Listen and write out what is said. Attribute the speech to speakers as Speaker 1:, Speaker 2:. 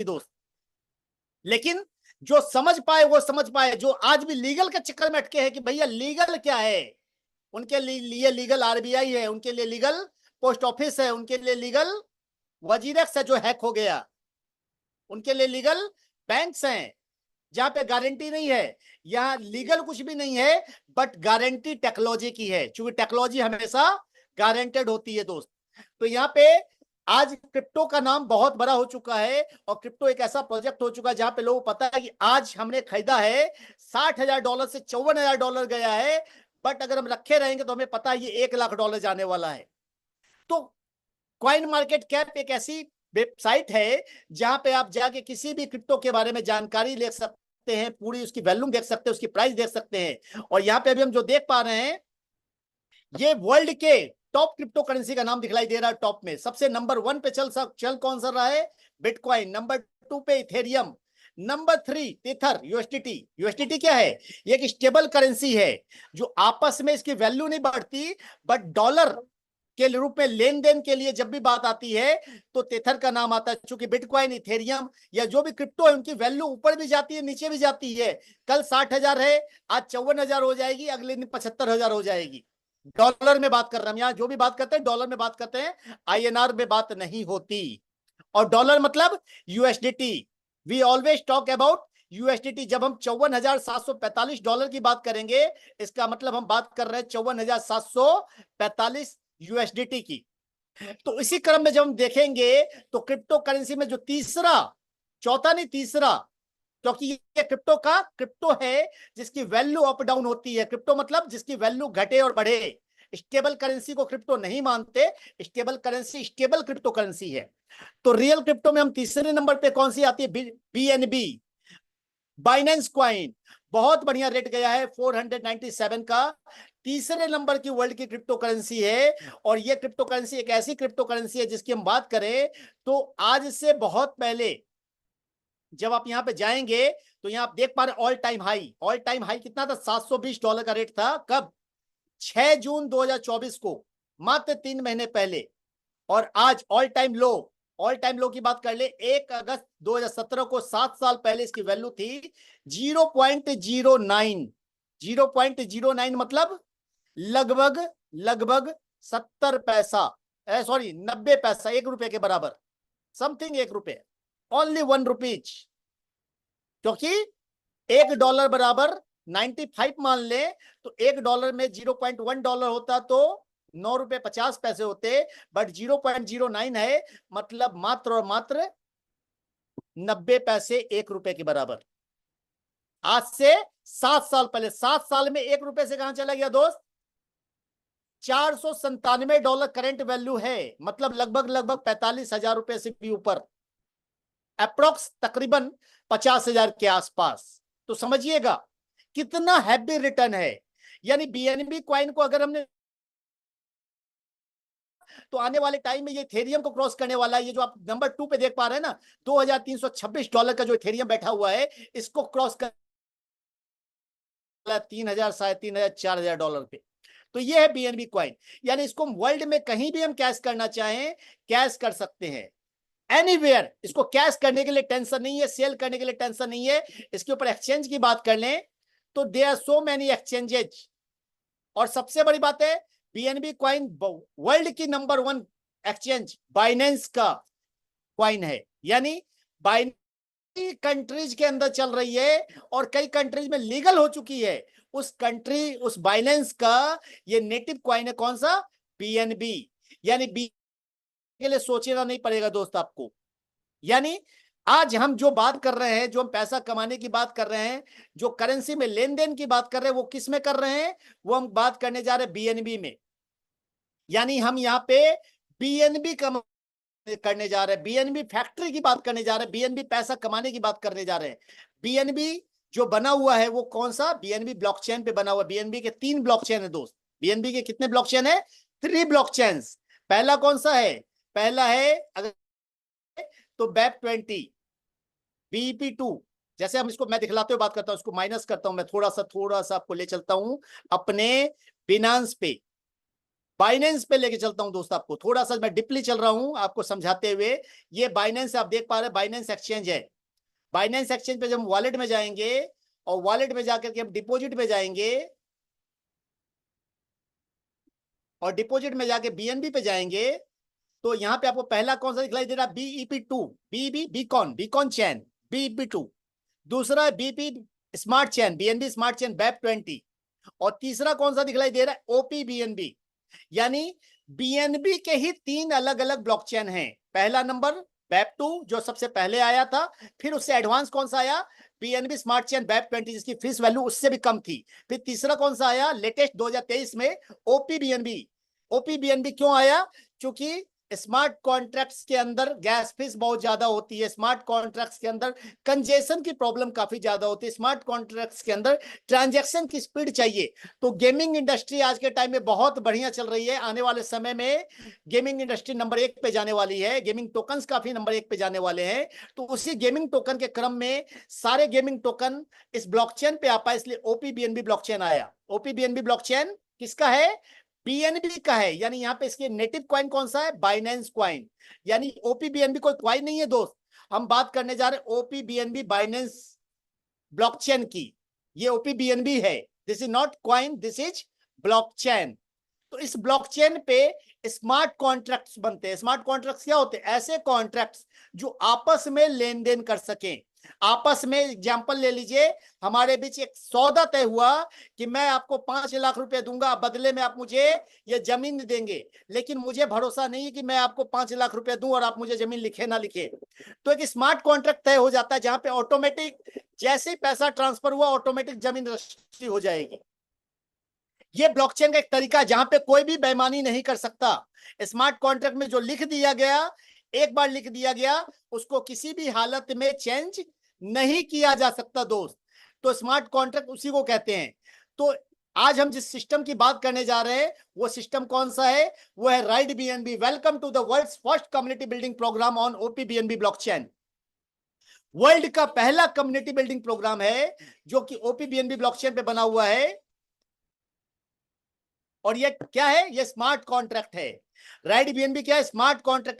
Speaker 1: दोस्त। लेकिन जो समझ पाए वो समझ पाए, जो आज भी लीगल के चक्कर में अटके हैं कि भैया लीगल क्या है, उनके लिए लीगल आरबीआई है, उनके लिए लीगल पोस्ट ऑफिस है, उनके लिए लीगल वजीरेक्स है जो हैक हो गया, उनके लिए लीगल बैंक्स हैं जहां पे गारंटी नहीं है। यहां लीगल कुछ भी नहीं है, बट गारंटी टेक्नोलॉजी की है, क्योंकि टेक्नोलॉजी हमेशा गारंटेड होती है दोस्त। तो यहाँ पे आज क्रिप्टो का नाम बहुत बड़ा हो चुका है, और क्रिप्टो एक ऐसा प्रोजेक्ट हो चुका है जहां पे लोगों को पता है कि आज हमने खरीदा है $60,000 से $54,000 गया है, बट अगर हम रखे रहेंगे तो हमें पता है ये $1,00,000 जाने वाला है। तो कॉइन मार्केट कैप एक ऐसी वेबसाइट है जहां पे आप जाके किसी भी क्रिप्टो के बारे में जानकारी ले सकते हैं, पूरी उसकी वैल्यू देख सकते हैं, उसकी प्राइस देख सकते हैं। और यहाँ पे अभी हम जो देख पा रहे हैं, ये वर्ल्ड के टॉप क्रिप्टो करेंसी का नाम दिखलाई दे रहा है। टॉप में सबसे नंबर 1 पे चल कौन सा रहा है? बिटकॉइन। नंबर 2 पे Ethereum. Number 3 tether USDT. USDT क्या है? ये एक स्टेबल करेंसी है जो आपस में इसकी वैल्यू नहीं बढ़ती, बट डॉलर के रूप में लेन देन के लिए जब भी बात आती है तो टेथर का नाम आता है। चूंकि बिटकॉइन, इथेरियम या जो भी क्रिप्टो है उनकी वैल्यू ऊपर भी जाती है, नीचे भी जाती है। कल 60,000 है, आज 54,000 हो जाएगी, अगले दिन 75,000 हो जाएगी। डॉलर में बात कर रहे हैं हम, यहां जो भी बात करते हैं डॉलर में बात करते हैं, आईएनआर में बात नहीं होती। और डॉलर मतलब USDT. We always talk about USDT. जब हम $54,745 की बात करेंगे, इसका मतलब हम बात कर रहे हैं 54,745 यूएसडीटी की। तो इसी क्रम में जब हम देखेंगे तो क्रिप्टो करेंसी में जो तीसरा, चौथा नहीं तीसरा, क्योंकि ये क्रिप्टो है जिसकी वैल्यू अप डाउन होती है। क्रिप्टो मतलब जिसकी वैल्यू घटे और बढ़े। स्टेबल करेंसी को क्रिप्टो नहीं मानते, stable currency stable crypto currency है। तो रियल क्रिप्टो में हम तीसरे नंबर पे कौन सी आती है? BNB, Binance coin. बहुत बढ़िया रेट गया है 497 का। तीसरे नंबर की वर्ल्ड की क्रिप्टो करेंसी है। और ये क्रिप्टो करेंसी एक ऐसी क्रिप्टो करेंसी है जिसकी हम बात करें तो आज से बहुत पहले जब आप यहां पे जाएंगे तो यहां आप देख पा रहे ऑल टाइम हाई कितना था? $720 का रेट था। कब? 6 जून 2024 को, मात्र 3 महीने पहले। और आज ऑल टाइम लो की बात कर ले, 1 अगस्त 2017 को, 7 साल पहले इसकी वैल्यू थी 0.09। 0.09 मतलब लगभग लगभग 70 पैसा, सॉरी 90 पैसा, 1 रुपए के बराबर, समथिंग 1 रुपए, ओनली 1 रुपीज। क्योंकि $1 बराबर 95 मान ले तो $1 में $0.1 होता तो 9 रुपए 50 पैसे होते, बट 0.09 है, मतलब मात्र और मात्र 90 पैसे 1 रुपए के बराबर। आज से 7 साल पहले, 7 साल में 1 रुपए से कहां चला गया दोस्त? $497 करंट वैल्यू है, मतलब लगभग लगभग 45,000 रुपए से भी ऊपर, अप्रोक्स तकरीबन 50,000 के आसपास। तो समझिएगा कितना हैवी रिटर्न है। यानी बीएनबी क्वाइन को अगर हमने, तो आने वाले टाइम में ये इथेरियम को क्रॉस करने वाला है। ये जो आप नंबर 2 पे देख पा रहे हैं ना, $2,326 का जो इथेरियम बैठा हुआ है, इसको क्रॉस कर 3,000, साढ़े 3,000, $4,000 पे। तो ये है बीएनबी क्वाइन। यानी इसको वर्ल्ड में कहीं भी हम कैश करना चाहें, कैश कर सकते हैं, एनीवेयर। इसको कैश करने के लिए टेंशन नहीं है, सेल करने के लिए टेंशन नहीं है। इसके ऊपर एक्सचेंज की बात कर लें तो there are so many exchanges. और सबसे बड़ी बात है, बीएनबी क्वाइन वर्ल्ड की नंबर 1 एक्सचेंज बाइनेंस का क्वाइन है। यानी बाइनेंस कंट्रीज के अंदर चल रही है और कई कंट्रीज में लीगल हो चुकी है। उस बाइनेंस का ये नेटिव क्वाइन है। कौन सा? बीएनबी। यानी बी के लिए सोचना नहीं पड़ेगा दोस्त आपको। यानी आज हम जो बात कर रहे हैं, जो हम पैसा कमाने की बात कर रहे हैं, जो करेंसी में लेन देन की बात कर रहे हैं, वो किस में कर रहे हैं? वो हम बात करने जा रहे हैं बीएनबी में। यानी हम यहां पे बीएनबी करने जा रहे हैं, बीएनबी फैक्ट्री की बात करने जा रहे हैं, बीएनबी पैसा कमाने की बात करने जा रहे हैं। बीएनबी जो बना हुआ है वो कौन सा? बीएनबी ब्लॉकचेन पे बना हुआ। बीएनबी के 3 ब्लॉकचेन है दोस्त। बीएनबी के कितने ब्लॉकचेन है? 3 ब्लॉकचेन। पहला कौन सा है? पहला है अगर तो बैप 20, BEP2। जैसे हम इसको मैं दिखलाते हुए बात करता हूं, इसको माइनस करता हूं, मैं थोड़ा सा आपको ले चलता हूं अपने बिनांस पे। बाइनेंस पे लेके चलता हूं दोस्त, आपको थोड़ा सा मैं डिपली चल रहा हूं आपको समझाते हुए। ये बाइनेंस आप देख पा रहे हैं, बाइनेंस एक्सचेंज है। बाइनेंस एक्सचेंज पे जब हम वॉलेट में जाएंगे और वॉलेट में जाकर के हम डिपॉजिट में जाएंगे और डिपॉजिट में जाके बीएनबी पे जाएंगे, तो यहां पे आपको पहला कौन सा दिखलाई दे रहा है? BEP2, बीबी बीकॉन, बीकॉन चैन, BEP2। दूसरा है बीपी स्मार्ट चैन, बीएनबी स्मार्ट चैन BEP20। और तीसरा कौन सा दिखलाई दे रहा है? OPBNB। यानी बीएनबी के ही 3 अलग अलग ब्लॉकचेन हैं। पहला नंबर BEP2 जो सबसे पहले आया था, फिर उससे एडवांस कौन सा आया? बीएनबी स्मार्ट चेन BEP20 जिसकी फीस वैल्यू उससे भी कम थी। फिर तीसरा कौन सा आया लेटेस्ट 2023 में? OPBNB। OPBNB क्यों आया? क्योंकि स्मार्ट कॉन्ट्रैक्ट्स के अंदर गैस फीस बहुत ज्यादा होती है, स्मार्ट कॉन्ट्रैक्ट्स के अंदर कंजेशन की प्रॉब्लम काफी ज्यादा होती है, स्मार्ट कॉन्ट्रैक्ट्स के अंदर ट्रांजैक्शन की स्पीड चाहिए। तो गेमिंग इंडस्ट्री आज के टाइम में बहुत बढ़िया चल रही है। आने वाले समय में गेमिंग इंडस्ट्री नंबर 1 पे जाने वाली है, गेमिंग टोकन्स काफी नंबर 1 पे जाने वाले हैं। तो उसी गेमिंग टोकन के क्रम में सारे गेमिंग टोकन इस ब्लॉकचेन पे आ पाए, इसलिए OPBNB ब्लॉकचेन आया। OPBNB ब्लॉकचेन किसका है? बीएनबी का है। यानी यहाँ पे इसके नेटिव कॉइन कौन सा है? Binance coin. यानी OPBNB कोई कॉइन नहीं है दोस्त, हम बात करने जा रहे हैं OPBNB बाइनेंस ब्लॉकचेन की। ये OPBNB है, this is not coin, this is blockchain. तो इस ब्लॉकचेन पे स्मार्ट कॉन्ट्रैक्ट्स बनते हैं। स्मार्ट कॉन्ट्रैक्ट्स क्या होते हैं? ऐसे कॉन्ट्रैक्ट्स जो आपस में लेन देन कर सकें। आपस में एग्जांपल ले लीजिए, हमारे बीच एक सौदा तय हुआ कि मैं आपको 5 लाख रुपए दूंगा, बदले में आप मुझे ये जमीन देंगे, लेकिन मुझे भरोसा नहीं है कि मैं आपको 5 लाख रुपए दूं और आप मुझे जमीन लिखे ना लिखे। तो एक स्मार्ट कॉन्ट्रैक्ट तय हो जाता है जहां पे ऑटोमेटिक जैसे ही पैसा ट्रांसफर हुआ ऑटोमेटिक जमीन रजिस्ट्री हो जाएगी। ये ब्लॉकचेन का एक तरीका है जहां पे कोई भी बेईमानी नहीं कर सकता। स्मार्ट कॉन्ट्रैक्ट में जो लिख दिया गया, एक बार लिख दिया गया, उसको किसी भी हालत में चेंज नहीं किया जा सकता दोस्त। तो स्मार्ट कॉन्ट्रैक्ट उसी को कहते हैं। तो आज हम जिस सिस्टम की बात करने जा रहे हैं वो सिस्टम कौन सा है? वो है ride BNB। Welcome to the world's first community building program on OPBNB blockchain. World का पहला कम्युनिटी बिल्डिंग प्रोग्राम है जो कि OPBNB ब्लॉकचेन पे बना हुआ है। और ये क्या है? ये स्मार्ट कॉन्ट्रैक्ट है। राइड BNB क्या है? Smart contract